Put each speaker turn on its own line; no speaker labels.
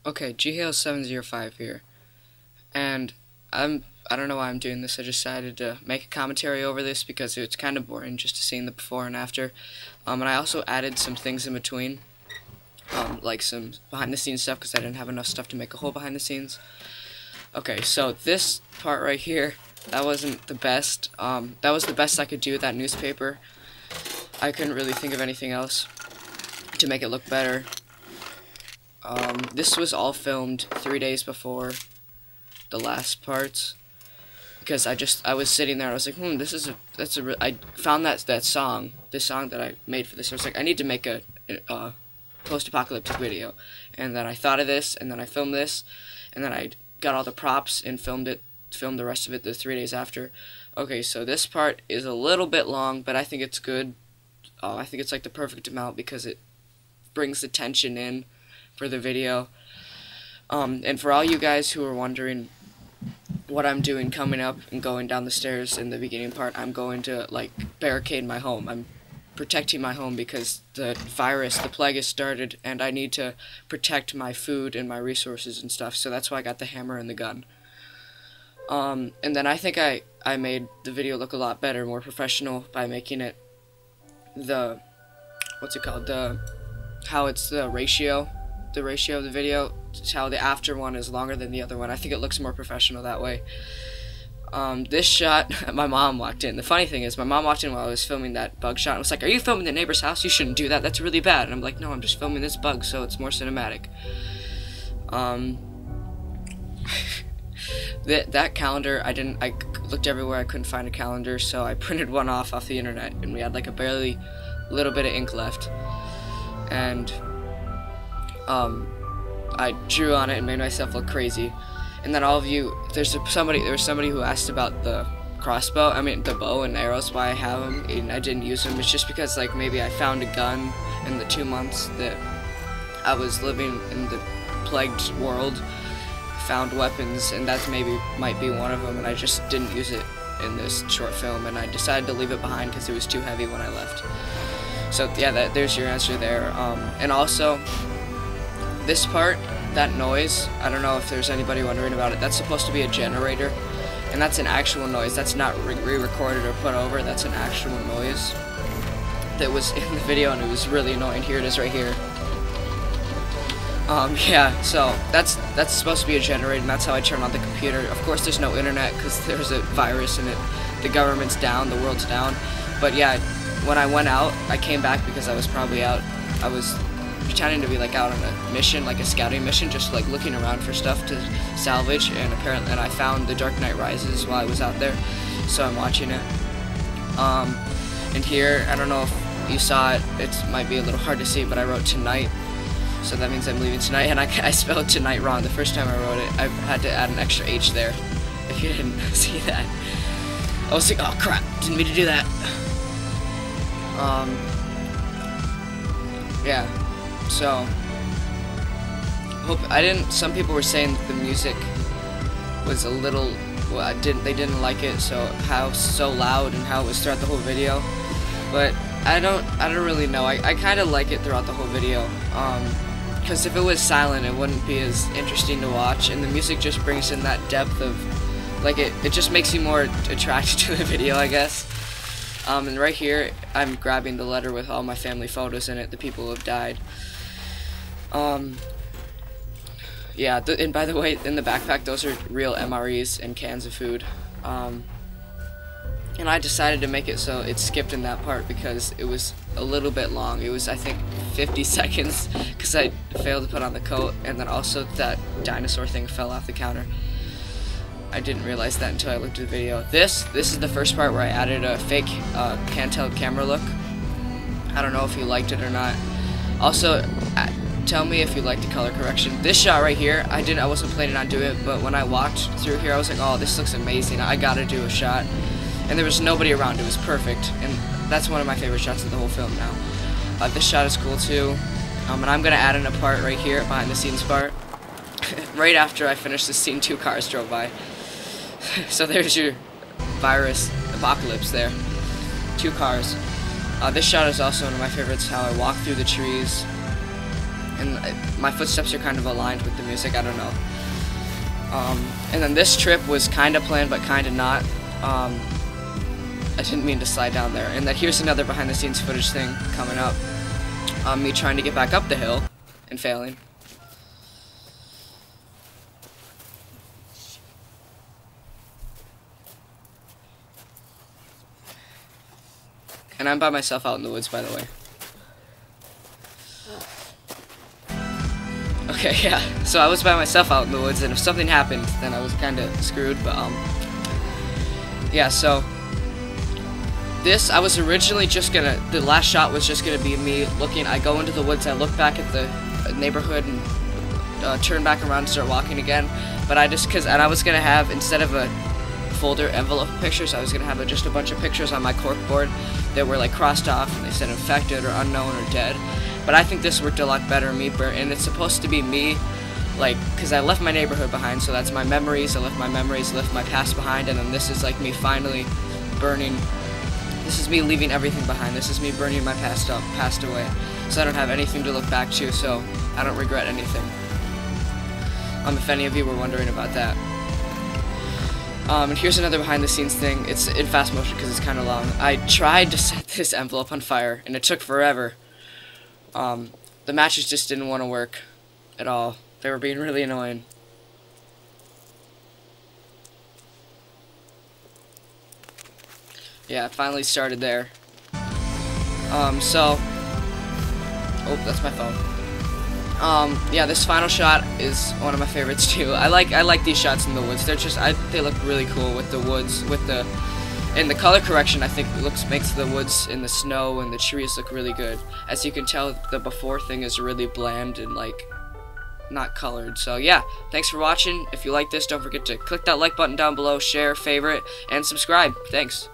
Okay, GHale705 here, and I don't know why I'm doing this. I decided to make a commentary over this because it's kind of boring just to see the before and after. And I also added some things in between, like some behind the scenes stuff because I didn't have enough stuff to make a whole behind the scenes. Okay, so this part right here, that wasn't the best. That was the best I could do with that newspaper. I couldn't really think of anything else to make it look better. This was all filmed 3 days before the last parts because I was sitting there and I was like, I found this song that I made for this. I was like, I need to make a post-apocalyptic video, and then I thought of this, and then I filmed this, and then I got all the props and filmed the rest of it the 3 days after. Okay, so this part is a little bit long, but I think it's good. I think it's like the perfect amount because it brings the tension in for the video. And for all you guys who are wondering what I'm doing coming up and going down the stairs in the beginning part, I'm going to like barricade my home. I'm protecting my home because the plague has started, and I need to protect my food and my resources and stuff, so that's why I got the hammer and the gun. And then I think I made the video look a lot better, more professional, by making it how it's the ratio of the video, how the after one is longer than the other one. I think it looks more professional that way. This shot, my mom walked in. The funny thing is, my mom walked in while I was filming that bug shot and was like, "Are you filming the neighbor's house? You shouldn't do that. That's really bad." And I'm like, "No, I'm just filming this bug, so it's more cinematic." That calendar, I looked everywhere, I couldn't find a calendar, so I printed one off the internet, and we had like a little bit of ink left. And I drew on it and made myself look crazy. And then all of you, there was somebody who asked about the crossbow, the bow and arrows, why I have them, and I didn't use them. It's just because like maybe I found a gun in the 2 months that I was living in the plagued world, found weapons, and that might be one of them, and I just didn't use it in this short film, and I decided to leave it behind because it was too heavy when I left. So yeah, there's your answer there. And also, this part, that noise, I don't know if there's anybody wondering about it, that's supposed to be a generator, and that's an actual noise. That's not re-recorded or put over. That's an actual noise that was in the video, and it was really annoying. Here it is right here. Yeah, so that's supposed to be a generator, and that's how I turn on the computer. Of course there's no internet because there's a virus in it. The government's down, the world's down. But yeah, when I went out, I came back because I was probably out. I was pretending to be like out on a mission, like a scouting mission, just like looking around for stuff to salvage, and I found The Dark Knight Rises while I was out there, so I'm watching it. And here, I don't know if you saw it, it might be a little hard to see, but I wrote tonight, so that means I'm leaving tonight, and I spelled tonight wrong. The first time I wrote it, I had to add an extra H there, if you didn't see that. I was like, oh crap, didn't mean to do that. Yeah. So, some people were saying that the music was a little, they didn't like it, so loud and how it was throughout the whole video. But I don't really know. I kind of like it throughout the whole video. Because if it was silent, it wouldn't be as interesting to watch, and the music just brings in that depth of, like, it just makes you more attracted to the video, I guess. And right here, I'm grabbing the letter with all my family photos in it, the people who have died. Yeah, and by the way, in the backpack, those are real MREs and cans of food. And I decided to make it so it skipped in that part because it was a little bit long. It was, I think, 50 seconds because I failed to put on the coat, and then also that dinosaur thing fell off the counter. I didn't realize that until I looked at the video. This is the first part where I added a fake handheld camera look. I don't know if you liked it or not. Also, tell me if you liked the color correction. This shot right here, I wasn't planning on doing it, but when I walked through here, I was like, oh, this looks amazing. I gotta do a shot. And there was nobody around. It was perfect, and that's one of my favorite shots of the whole film now. This shot is cool too, and I'm gonna add in a part right here, behind the scenes part. Right after I finished this scene, 2 cars drove by. So there's your virus apocalypse there. 2 cars. This shot is also one of my favorites, how I walk through the trees, and my footsteps are kind of aligned with the music. I don't know. And then this trip was kind of planned, but kind of not. I didn't mean to slide down there. And then here's another behind-the-scenes footage thing coming up. Me trying to get back up the hill and failing. And I'm by myself out in the woods, by the way. Okay, yeah. So I was by myself out in the woods, and if something happened, then I was kind of screwed. But yeah. So this, I was originally just gonna. The last shot was just gonna be me looking. I go into the woods. I look back at the neighborhood and turn back around and start walking again. But I just and I was gonna have, instead of a folder envelope of pictures, I was gonna have just a bunch of pictures on my corkboard that were like crossed off and they said infected or unknown or dead. But I think this worked a lot better. And it's supposed to be me, like, because I left my neighborhood behind, so that's my memories. I left my memories, left my past behind, and then this is like me finally burning. This is me leaving everything behind. This is me burning my past away, so I don't have anything to look back to. So I don't regret anything. If any of you were wondering about that. And here's another behind-the-scenes thing. It's in fast motion because it's kind of long. I tried to set this envelope on fire, and it took forever. The matches just didn't want to work at all. They were being really annoying. Yeah, I finally started there. Oh, that's my phone. Yeah, this final shot is one of my favorites too. I like these shots in the woods. They look really cool with the woods, and the color correction. I think makes the woods and the snow and the trees look really good. As you can tell, the before thing is really bland and like not colored. So yeah, thanks for watching. If you like this, don't forget to click that like button down below, share, favorite, and subscribe. Thanks.